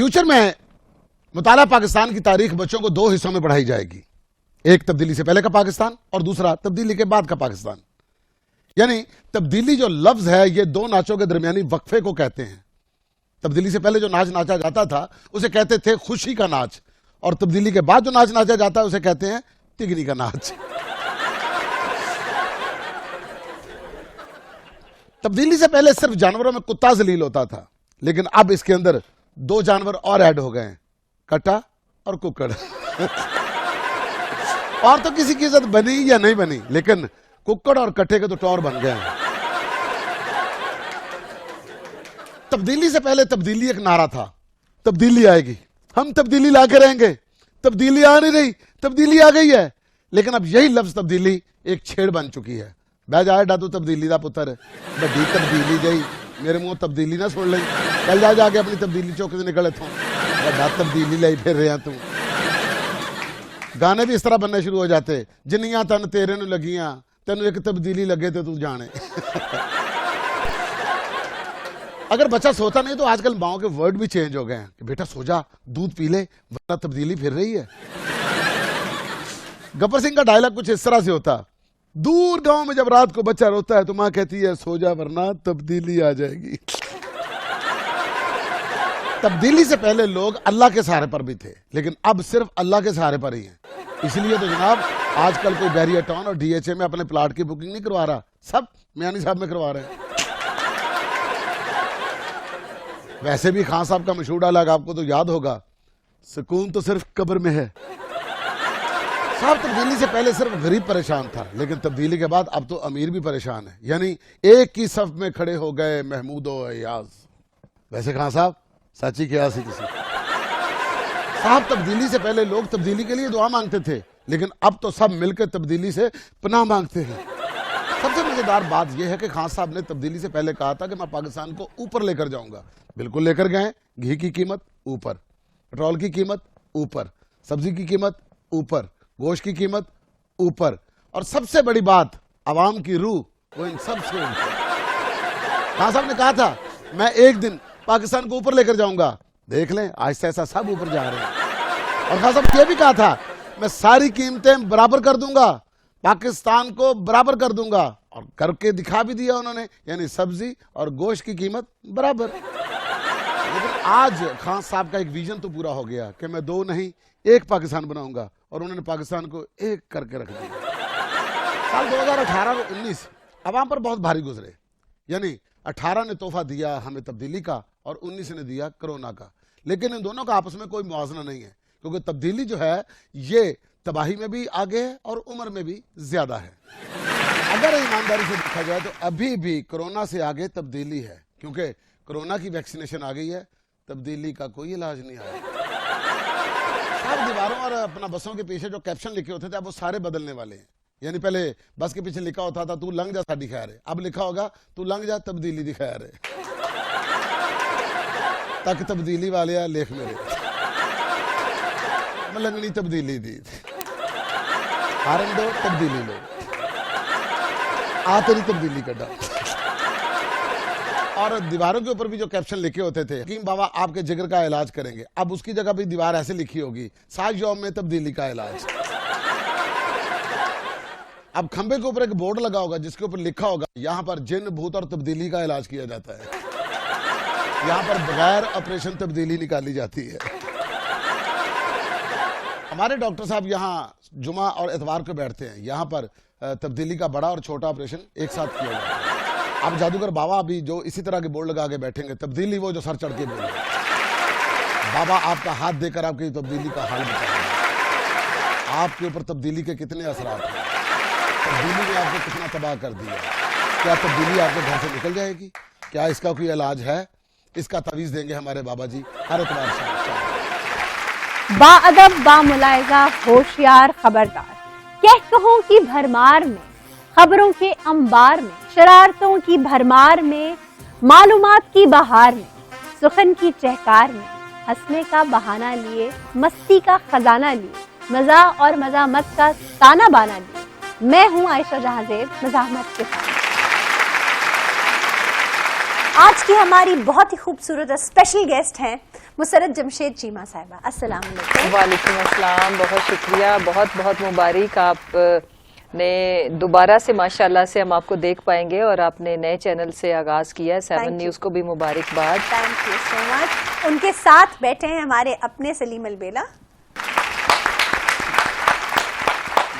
Future में मुताला पाकिस्तान की तारीख बच्चों को दो हिस्सों में पढ़ाई जाएगी, एक तब्दीली से पहले का पाकिस्तान और दूसरा तब्दीली के बाद का पाकिस्तान। यानी तब्दीली जो लफ्ज है ये दो नाचों के दरमियानी वक्फे को कहते हैं। तब्दीली से पहले जो नाच नाचा जाता था उसे कहते थे खुशी का नाच, और तब्दीली के बाद जो नाच नाचा जाता है उसे कहते हैं तिगनी का नाच। तब्दीली से पहले सिर्फ जानवरों में कुत्ता जलील होता था, लेकिन अब इसके अंदर दो जानवर और ऐड हो गए हैं, कट्टा और कुक्कड़। और तो किसी की इज्जत बनी या नहीं बनी, लेकिन कुक्कड़ और कट्टे के तो टौर बन गए हैं। तब्दीली से पहले तब्दीली एक नारा था, तब्दीली आएगी, हम तब्दीली लाके रहेंगे। तब्दीली आ नहीं रही, तब्दीली आ गई है। लेकिन अब यही लफ्ज तब्दीली एक छेड़ बन चुकी है। बह जाए डातू तब्दीली का पुत्र, बड़ी तब्दीली गई, मेरे मुंह तब्दीली ना सुन ली, कल जा जाके अपनी तब्दीली चौक से निकले थो, बड़ा तब्दीली लाई फिर रहा तू। गाने भी इस तरह बनने शुरू हो जाते, जिन्नियां तन तेरे नूं लगियां, तेनू एक तब्दीली लगे तो तू जाने। अगर बच्चा सोता नहीं तो आजकल माओ के वर्ड भी चेंज हो गए हैं कि बेटा सो जा, दूध पी ले, वरना तब्दीली फिर रही है। गब्बर सिंह का डायलॉग कुछ इस तरह से होता, दूर गांव में जब रात को बच्चा रोता है तो मां कहती है सो जा वरना तब्दीली आ जाएगी। तब्दीली से पहले लोग अल्लाह के सहारे पर भी थे, लेकिन अब सिर्फ अल्लाह के सहारे पर ही हैं। इसलिए तो जनाब आजकल कोई बैरियर टाउन और डीएचए में अपने प्लाट की बुकिंग नहीं करवा रहा, सब मियानी साहब में करवा रहे हैं। वैसे भी खान साहब का मशहूर डायलॉग आपको तो याद होगा, सुकून तो सिर्फ कब्र में है। साहब तब्दीली से पहले सिर्फ गरीब परेशान था, लेकिन तब्दीली के बाद अब तो अमीर भी परेशान है। यानी एक ही सफ में खड़े हो गए महमूदो अयाज। वैसे खान साहब सच्ची क्या सी किसी साहब, तब्दीली से पहले लोग तब्दीली के लिए दुआ मांगते थे, लेकिन अब तो सब मिलकर तब्दीली से पनाह मांगते हैं। सबसे मजेदार बात यह है कि खान साहब ने तब्दीली से पहले कहा था कि मैं पाकिस्तान को ऊपर लेकर जाऊंगा। बिल्कुल लेकर गए। घी की कीमत ऊपर, पेट्रोल की कीमत ऊपर, सब्जी की कीमत ऊपर, गोश्त की कीमत ऊपर, और सबसे बड़ी बात आवाम की रूह वो इन सबसे ऊपर। खान साहब ने कहा था मैं एक दिन पाकिस्तान को ऊपर लेकर जाऊंगा। देख लें आज से ऐसा सब ऊपर जा रहे हैं। और खान साहब ये भी कहा था मैं सारी कीमतें बराबर कर दूंगा, पाकिस्तान को बराबर कर दूंगा, और करके दिखा भी दिया उन्होंने। यानी सब्जी और गोश्त की कीमत बराबर। लेकिन आज खान साहब का एक विजन तो पूरा हो गया कि मैं दो नहीं एक पाकिस्तान बनाऊंगा, और उन्होंने पाकिस्तान को एक करके रख दिया। साल 2018 और 19 अवाम पर बहुत भारी गुजरे। यानी 18 ने तोहफा दिया हमें तब्दीली का और 19 ने दिया कोरोना का। लेकिन इन दोनों का आपस में कोई मुआवजा नहीं है, क्योंकि तब्दीली जो है ये तबाही में भी आगे है और उम्र में भी ज्यादा है। अगर ईमानदारी से देखा जाए तो अभी भी कोरोना से आगे तब्दीली है, क्योंकि कोरोना की वैक्सीनेशन आ गई है, तब्दीली का कोई इलाज नहीं आया। सारी दीवारों और अपना बसों के पीछे जो कैप्शन लिखे होते थे अब वो सारे बदलने वाले हैं। यानी पहले बस के पीछे लिखा होता था तू लंघ जा साडी खैर है, अब लिखा होगा तू लंघ जा तब्दीली दी खैर है। तक तब्दीली वाले लेख मेरे मलंगनी तब्दीली दी, हारन दो तब्दीली लो, आ तेरी तब्दीली कटा। और दीवारों के ऊपर भी जो कैप्शन लिखे होते थे हकीम बाबा आपके जिगर का इलाज करेंगे, अब उसकी जगह भी दीवार ऐसे लिखी होगी 7 यौम में तब्दीली का इलाज। अब खंबे के ऊपर एक बोर्ड लगा होगा जिसके ऊपर लिखा होगा यहां पर जिन भूत और तब्दीली का इलाज किया जाता है, यहां पर बगैर ऑपरेशन तब्दीली निकाली जाती है। हमारे डॉक्टर साहब यहाँ जुमा और इतवार को बैठते हैं, यहाँ पर तब्दीली का बड़ा और छोटा ऑपरेशन एक साथ किया जाता है। अब जादूगर बाबा अभी जो इसी तरह के बोर्ड लगा के बैठेंगे, तब्दीली वो जो सर चढ़ के बोले बाबा आपका हाथ देकर आपकी तब्दीली का हाल बताएंगे, आपके ऊपर तब्दीली के कितने असरात हैं, तब्दीली ने आपको कितना तबाह कर दिया, क्या तब्दीली आपके घर से निकल जाएगी, क्या इसका कोई इलाज है, इसका तवीज देंगे हमारे बाबा जी हर इतवार से। बाअदब बामुलायजा होशियार खबरदार, कह कहो की भरमार में, खबरों के अंबार में, शरारतों की भरमार में, मालूमात की बहार में, सुखन की चहकार में, हंसने का बहाना लिए, मस्ती का खजाना लिए, मजा और मजामत का ताना बाना लिए। मैं हूं आयशा जहांजेब मजामत के साथ। आज की हमारी बहुत ही खूबसूरत स्पेशल गेस्ट हैं मुसरत जमशेद चीमा साहिबा, अस्सलाम वालेकुम। वालेकुम अस्सलाम, बहुत शुक्रिया, बहुत बहुत मुबारक। आप ने दोबारा से माशाल्लाह से हम आपको देख पाएंगे और आपने नए चैनल से आगाज किया है, 7 न्यूज़ को भी मुबारकबाद। Thank you so much. उनके साथ बैठे हैं हमारे अपने सलीम अलबेला।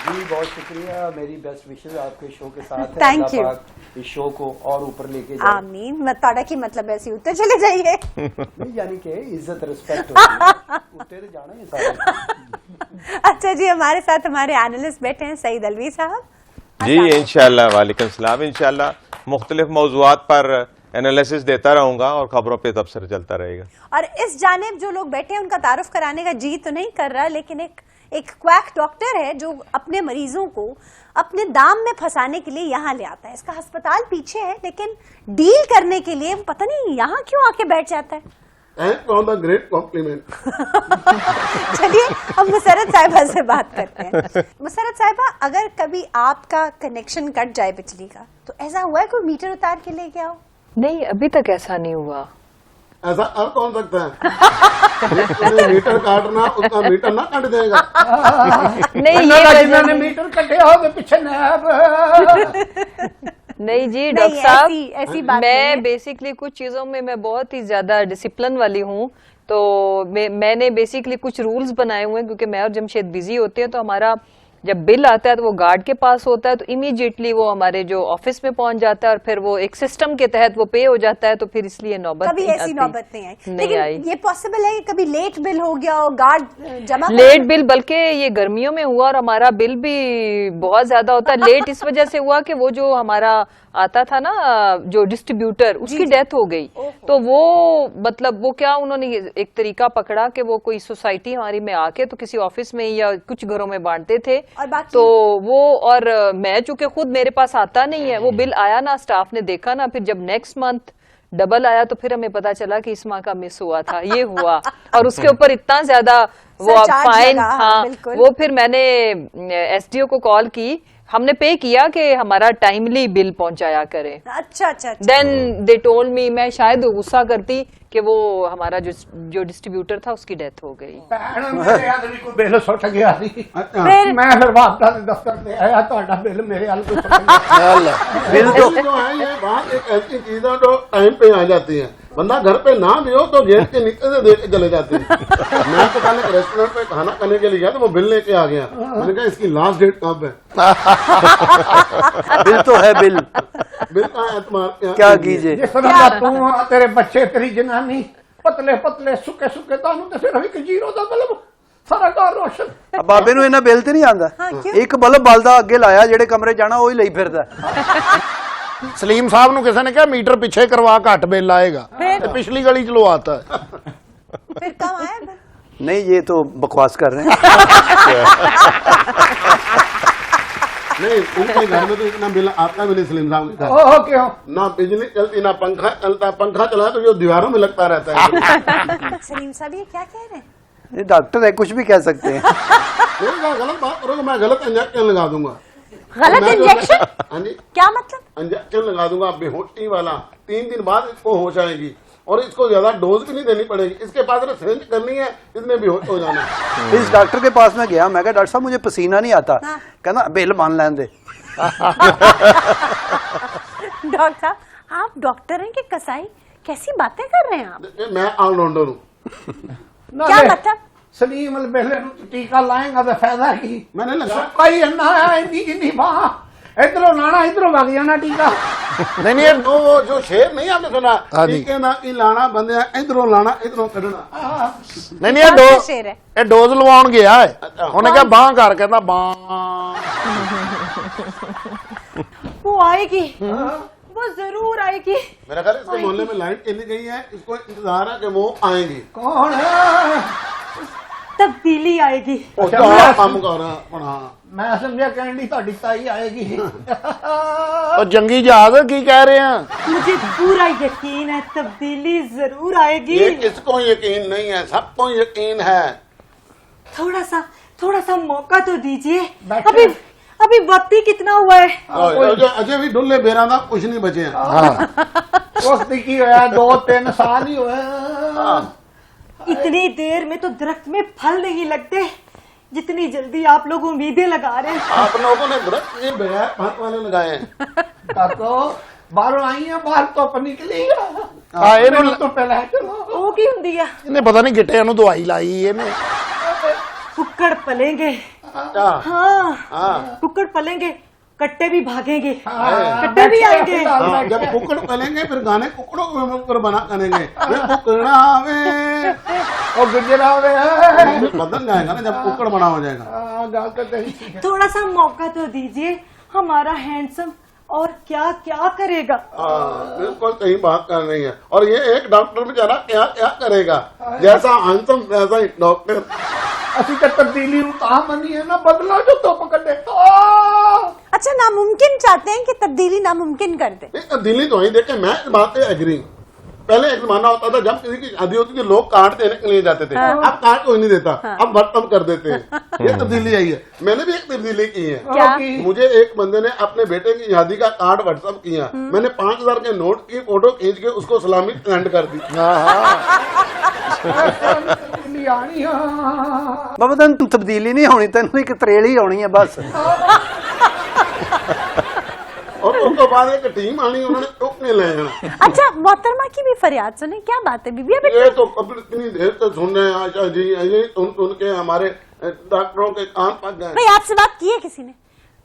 जी बहुत शुक्रिया, मेरी बेस्ट विशेस आपके शो के साथ है। Thank Allah you। पाक इस शो को और ऊपर लेके जाए। आमीन। ताड़ा की मतलब ऐसे उत्तर चले जाइए। नहीं, यानी कि इज्जत रिस्पेक्ट होती है, जाना है सारे। अच्छा जी, हमारे साथ हमारे एनालिस्ट बैठे हैं सईद अलवी साहब। जी इंशाल्लाह, वालेकुम सलाम। इंशाल्लाह मुख्तलिफ मौज़ूआत पर एनालिसिस देता रहूंगा और खबरों पे तबसरा चलता रहेगा। और इस जानिब जो लोग बैठे हैं उनका तारुफ कराने का जी तो नहीं कर रहा, लेकिन एक क्वैक डॉक्टर है जो अपने मरीजों को अपने दाम में फंसाने के लिए यहाँ ले आता है। इसका अस्पताल पीछे है, लेकिन डील करने के लिए पता नहीं यहाँ क्यों आके बैठ जाता है। Thanks for the great compliment. चलिए अब मुसरत साहिबा से बात करते हैं। मुसरत साहिबा, अगर कभी आपका कनेक्शन कट जाए बिजली का, तो ऐसा हुआ है कोई मीटर उतार के लेके आओ? नहीं, अभी तक ऐसा नहीं हुआ। ऐसा अब कौन सकता है? जिसने मीटर काटना उसका मीटर ना कट देगा। नहीं, ये जिन्होंने मीटर कटे हो पीछे नहीं जी नहीं, डॉक्टर साहब, ऐसी बात नहीं है। मैं बेसिकली कुछ चीजों में मैं बहुत ही ज्यादा डिसिप्लिन वाली हूँ, तो मैंने बेसिकली कुछ रूल्स बनाए हुए हैं, क्योंकि मैं और जमशेद बिजी होते हैं, तो हमारा जब बिल आता है तो वो गार्ड के पास होता है, तो इमीडिएटली वो हमारे जो ऑफिस में पहुंच जाता है और फिर वो एक सिस्टम के तहत वो पे हो जाता है, तो फिर इसलिए नौबत कभी नहीं ऐसी आती। नौबत नहीं आई, नहीं लेकिन आई। ये पॉसिबल है कि कभी लेट बिल हो गया हो, गार्ड जमा लेट बिल, बल्कि ये गर्मियों में हुआ और हमारा बिल भी बहुत ज्यादा होता है। लेट इस वजह से हुआ कि वो जो हमारा आता था ना जो डिस्ट्रीब्यूटर, उसकी डेथ हो गई, तो वो मतलब वो क्या उन्होंने एक तरीका पकड़ा कि वो कोई सोसाइटी हमारी में आके तो किसी ऑफिस में या कुछ घरों में बांटते थे, और बाकी तो वो और मैं चूंकि खुद मेरे पास आता नहीं है, वो बिल आया ना, स्टाफ ने देखा ना, फिर जब नेक्स्ट मंथ डबल आया तो फिर हमें पता चला कि इस माह का मिस हुआ था, ये हुआ। और उसके ऊपर इतना ज्यादा वो सरचार्ज फाइन, लगा, हाँ, बिल्कुल। वो फिर मैंने एसडीओ को कॉल की, हमने पे किया कि हमारा टाइमली बिल पहुंचाया करें। अच्छा अच्छा अच्छा। देन दे टोल्ड मी, मैं शायद गुस्सा करती कि वो हमारा जो डिस्ट्रीब्यूटर था उसकी डेथ हो गई। मेरे आदमी को बिल सुट गया सी, फिर मैं फिर वापस दफ्तर पे आया, ਤੁਹਾਡਾ बिल मेरे हाल को सुट गया। बिल जो है ये बात एक ऐसी चीज है जो टाइम पे आ जाती है। बंदा घर पे ना भी हो तो गेट के नीचे से देख के चले जाते हैं। मैं तो कल एक रेस्टोरेंट पे खाना खाने के लिए गया तो वो बिल लेके आ गया। मैंने कहा इसकी लास्ट डेट कब है? बिल तो है बिल, बिल का एतमाद क्या कीजिए। जिस तरह तू तेरे बच्चे तेरी जनानी पतले पतले सुके सुके तानू ते सिर्फ एक जीरो ਦਾ ਬਲਬ ਸਾਰਾ ਘਰ ਰੋਸ਼ਨ। ਬਾਬੇ ਨੂੰ ਇਹਨਾਂ ਬਿੱਲ ਤੇ ਨਹੀਂ ਆਂਦਾ, ਹਾਂ, ਕਿਉਂ? ਇੱਕ ਬਲਬ ਬਲਦਾ ਅੱਗੇ ਲਾਇਆ, ਜਿਹੜੇ ਕਮਰੇ ਜਾਣਾ ਉਹੀ ਲਈ ਫਿਰਦਾ। ਸਲੀਮ ਸਾਹਿਬ ਨੂੰ ਕਿਸੇ ਨੇ ਕਿਹਾ ਮੀਟਰ ਪਿੱਛੇ ਕਰਵਾ, ਘੱਟ ਬਿੱਲ ਆਏਗਾ, ਤੇ ਪਿਛਲੀ ਗਲੀ ਚ ਲਵਾਤਾ। फिर कब आया बिल? नहीं, ये तो बकवास कर रहे हैं। नहीं, उनके घर में तो इतना बिल आता भी नहीं सलीम साहब के घर। ओह क्यों? ना बिजली चलती ना पंखा चलता, पंखा चला तो जो दीवारों में लगता रहता है। सलीम साहब ये क्या कह रहे हैं? ये डॉक्टर है, कुछ भी कह सकते हैं। नहीं, मैं गलत बात करूंगा, मैं गलत इंजेक्शन लगा दूंगा। गलत मैं जो- इंजेक्शन? हाँ जी, क्या मतलब? इंजेक्शन लगा दूंगा बेहोशी वाला। 3 दिन बाद इसको होश आएगी और इसको ज्यादा डोज भी नहीं देनी पड़ेगी। इसके पास सिरिंज करनी है, इसमें भी होश हो जाना है। इस डॉक्टर के पास मैं गया, मैं कहा डॉक्टर साहब मुझे पसीना नहीं आता, कहना बिल मान लें दे। डॉक्टर साहब, आप डॉक्टर हैं कि कसाई? कैसी बातें कर रहे हैं आप? देखिए, मैं ऑलराउंडर हूँ। क्या मतलब? सलीम अल बेले टीका लाएगा तो फायदा की? मैंने लगा कई अन्ना है इन्नी बाह इधरों लाना इधरों भाग जाना टीका। ਨਹੀਂ ਨਹੀਂ, वो जो शेर नहीं आपने सुना, हाँ जी। टीके ना की लाना बंदे इधरों लाना इधरों कढ़ना। ਨਹੀਂ ਨਹੀਂ, कौन सा शेर है? ਇਹ ਡੋਜ਼ ਲਵਾਉਣ ਗਿਆ ਹੈ, ਅੱਛਾ। ਉਹਨੇ ਕਿਹਾ ਬਾਹ ਕਰ, ਕਹਿੰਦਾ ਬਾਹ। वो आएगी, वो जरूर आएगी। मेरा ख्याल है इसके मोहल्ले में लाइट चली गई है, इसको इंतजार है कि वो आएंगी। कौन है? तब्दीली आएगी। ਉਹ ਤਾਂ ਕੰਮ ਕਰ ਰਹਾ पण हाँ मैं समझा कहनी ਤੁਹਾਡੀ ताई आएगी। ਉਹ ਜੰਗੀ ਜਹਾਜ਼ ਕੀ ਕਹਿ ਰਹੇ ਆ? मुझे पूरा यकीन है तब्दीली जरूर आएगी। ये किसको यकीन नहीं है, सबको यकीन है। थोड़ा सा मौका तो दीजिए। बैठे। अभी वक्त ही कितना हुआ है? और जो अजय भी ढुल्ले बेरा था, कुछ नहीं बचे हैं। उस की होया 2-3 साल ही होए। इतनी देर में तो दरख्त में फल नहीं लगते जितनी जल्दी आप लोग उम्मीदें लगा रहे हैं। आप लोगों ने दरख्त ये बगैर फल वाले लगाए हैं। काको बाहर आई है, बाहर तो अपनी के लिए ਆਏ ਨੂੰ तो पहले चलो वो की ਹੁੰਦੀ ਆ? ਇਹਨੇ ਪਤਾ ਨਹੀਂ ਗਿੱਟਿਆਂ ਨੂੰ ਦਵਾਈ ਲਾਈ ਇਹਨੇ। कुक्कड़ पलेंगे, हाँ हाँ कुक्कड़ पलेंगे, कट्टे भी भागेंगे, कट्टे भी आएंगे। हाँ, जब कुकड़ पलेंगे फिर गाने कुकड़ों के ऊपर बना करेंगे। वे कुकड़ा वे और गुजरा वे बदल जाएगा ना जब कुकड़ बना हो जाएगा। थोड़ा सा मौका तो दीजिए, हमारा हैंडसम और क्या क्या करेगा। बिल्कुल सही बात कर रही है। और ये एक डॉक्टर बेचारा क्या क्या करेगा, जैसा अंतम वैसा ही डॉक्टर। असि तो तब्दीली मनी है ना, बदला जो तो पकड़े। अच्छा, नामुमकिन चाहते हैं कि तब्दीली नामुमकिन कर दे। तब्दीली तो ही देखे, मैं इस बात से एग्री। पहले एक जमाना होता था जब किसी की शादी होती थी लोग कार्ड देने के लिए जाते थे। अब कार्ड कोई नहीं देता, अब व्हाट्सएप कर देते हैं। ये तब्दीली आई है। मैंने भी एक तब्दीली की है। क्या? मुझे एक बंदे ने अपने बेटे की शादी का कार्ड व्हाट्सएप किया। मैंने 5000 के नोट की फोटो खींच के उसको सलामी सेंड कर दी। बाबा तेन तब्दीली नहीं होनी, तेन एक तरेल ही होनी है बस। और उसके बाद एक टीम आनी, उन्होंने टोकने ले जाना। अच्छा, मोहतरमा की भी फरियाद सुने, क्या बात है बीबी? अभी ये तो अब इतनी देर से सुन रहे हैं आशा जी, ये सुन के हमारे डॉक्टरों के कान पक गए। भाई आपसे बात की है किसी ने?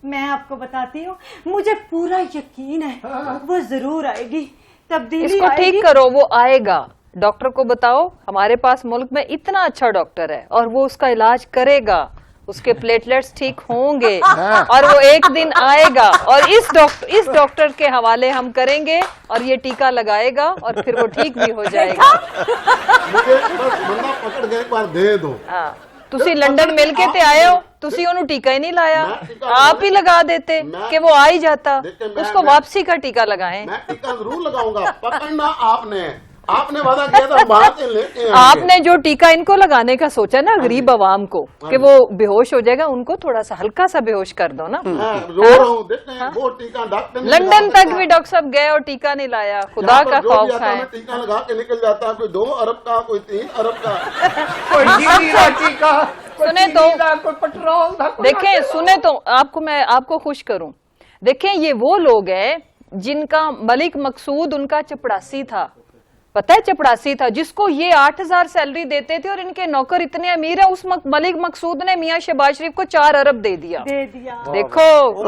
मैं आपको बताती हूँ, मुझे पूरा यकीन है वो जरूर आएगी, तब्दीली इसको ठीक आएगी। करो, वो आएगा। डॉक्टर को बताओ हमारे पास मुल्क में इतना अच्छा डॉक्टर है और वो उसका इलाज करेगा, उसके प्लेटलेट्स ठीक होंगे और वो एक दिन आएगा और इस डॉक्टर के हवाले हम करेंगे और ये टीका लगाएगा और फिर वो ठीक भी हो जाएगा। मुझे बस बंदा पकड़ के एक बार दे दो। हाँ, तुसी लंदन मिल के ते आए हो, तुसी ओनू टीका ही नहीं लाया, आप ही लगा देते कि वो आ ही जाता। उसको वापसी का टीका लगाएं। मैं टीका जरूर लगाऊंगा, पकड़ना आपने वादा किया था बाहर से लेके आएंगे। आपने जो टीका इनको लगाने का सोचा ना गरीब आवाम को कि वो बेहोश हो जाएगा, उनको थोड़ा सा हल्का सा बेहोश कर दो ना। रो रहा हूँ, देखते हैं वो टीका डॉक्टर ने लंदन लगा तक भी डॉक्टर साहब गए और टीका नहीं लाया, खुदा यहाँ का पर जो भी खौफ आता है, है। टीका लगा के निकल जाता है, कोई 2 अरब का, कोई 3 अरब का। कोई जीरा टीका, सुने तो कोई पेट्रोल था, कोई देखें, सुने तो मैं आपको खुश करूं। देखें, ये वो लोग हैं जिनका मलिक मकसूद उनका चपड़ासी था, पता है चपड़ासी था, जिसको ये 8000 सैलरी देते थे और इनके नौकर इतने अमीर है, उस मलिक मकसूद ने मियां शहबाज शरीफ को 4 अरब दे दिया। देखो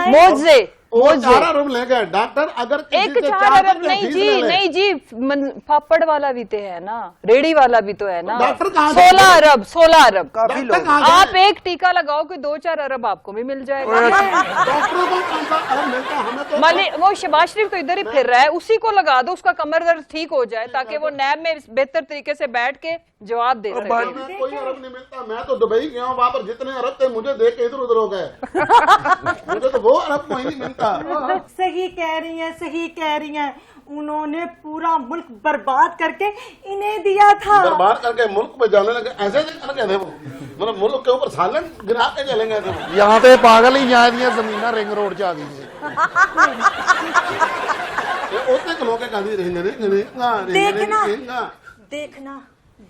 मोजे वो 4 अरब ले गए डॉक्टर। अगर एक 4 अरब नहीं जी पापड़ वाला भी तो है ना, रेडी वाला भी तो है ना। डॉक्टर कहाँ 16 अरब काफी लोग। आप एक टीका लगाओ कि 2-4 अरब आपको भी मिल जाएगा। डॉक्टरों को कौन सा अरब मिलता है? हमें तो मलिक वो शहबाज शरीफ तो इधर ही फिर रहा है, उसी को लगा दो, उसका कमर दर्द ठीक हो जाए ताकि वो नैब में बेहतर तरीके से बैठ के जवाब दे सके। हमें कोई अरब नहीं मिलता। मैं तो दुबई गया हूँ, वहां पर जितने अरब थे मुझे देख के इधर उधर हो गए। मुझे तो वो अरब कोई नहीं मिलता। सही कह रही हैं, सही कह रही हैं। उन्होंने पूरा मुल्क बर्बाद करके इन्हें दिया था। बर्बाद करके मुल्क में जाने लगे, ऐसे करके थे वो, मतलब मुल्क के ऊपर सालन गिरा के चले गए थे। यहाँ पे पागल ही यहाँ दिया जमीना रिंग रोड च आ गई।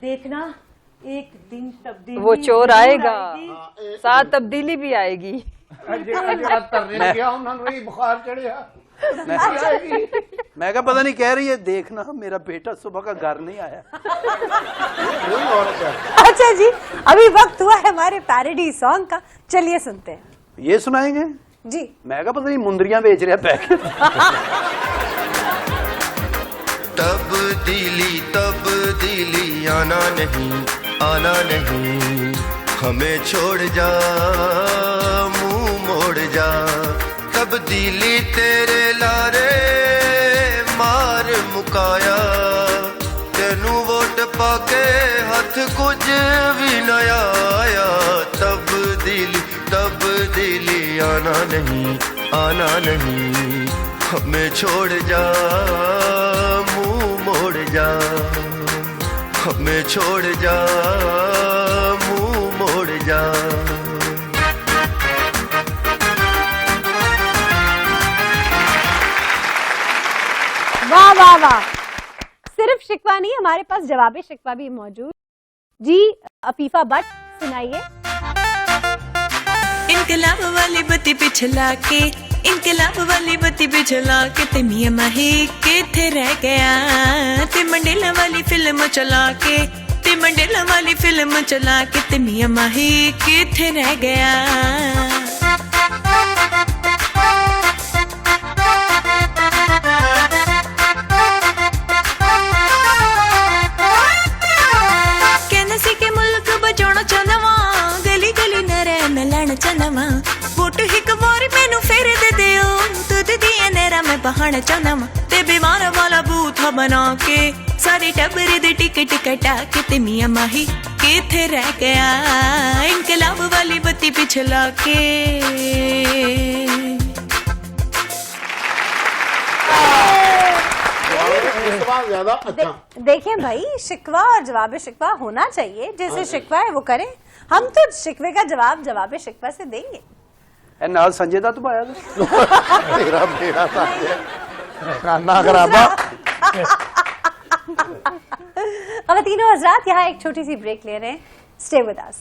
देखना एक दिन तब्दीली वो चोर आएगा, आएगी। साथ तब्दीली भी आएगी। बुखार चढ़िया। मैं क्या पता नहीं कह रही है, देखना मेरा बेटा सुबह का घर नहीं आया। अच्छा जी, अभी वक्त हुआ है हमारे पैरोडी सॉन्ग का, चलिए सुनते हैं। ये सुनाएंगे जी? मैं क्या पता नहीं मुंदरियां बेच रहा पैकेट। तब्दीली आना नहीं, हमें छोड़ जा, मुंह मोड़ जा। तब्दीली तेरे लारे मार मुकाया, तेनू वोट पाके हथ कुछ भी न आया। तब्दीली आना नहीं, हमें छोड़ जा, मुंह मोड़ जा। हमें छोड़ जा, मुंह मोड़ जा। वाह वाह वाह, सिर्फ शिकवा नहीं, हमारे पास जवाबे शिकवा भी मौजूद। जी अफीफा भट्ट सुनाइए। इनकलाब वाली बत्ती पिछला के, इनकलाब वाली बत्ती पिछला के, ते मियां माही किथे रह गया, ते मंडेला वाली फिल्म चला के, ते मंडेला वाली फिल्म चला के, ते मियां माही किथे रह गया। कहना सी के मुल्क बचाना चाहना वा, गली गली न रहना लैना चाहना वा, वोट एक बार मैनू फेर दे दियो, दूध दिया नेरा मैं बहाना चाहना वा, ते बीमार वाला बूथा बना के, सारी टब्बरी दे टिकट कटा के, ते मियां माही किथे रह गया, इनकलाब वाली बत्ती पिछला के। ज्यादा अच्छा। देखिए भाई, शिकवा और जवाब शिकवा होना चाहिए, जैसे शिकवा है वो करें, हम तो शिकवे का जवाब शिकवा से देंगे। ए नाल संजय दा तो पाया तेरा मेरा खाना खराबा। अब तीनों हजरात यहाँ एक छोटी सी ब्रेक ले रहे हैं, स्टे विद अस।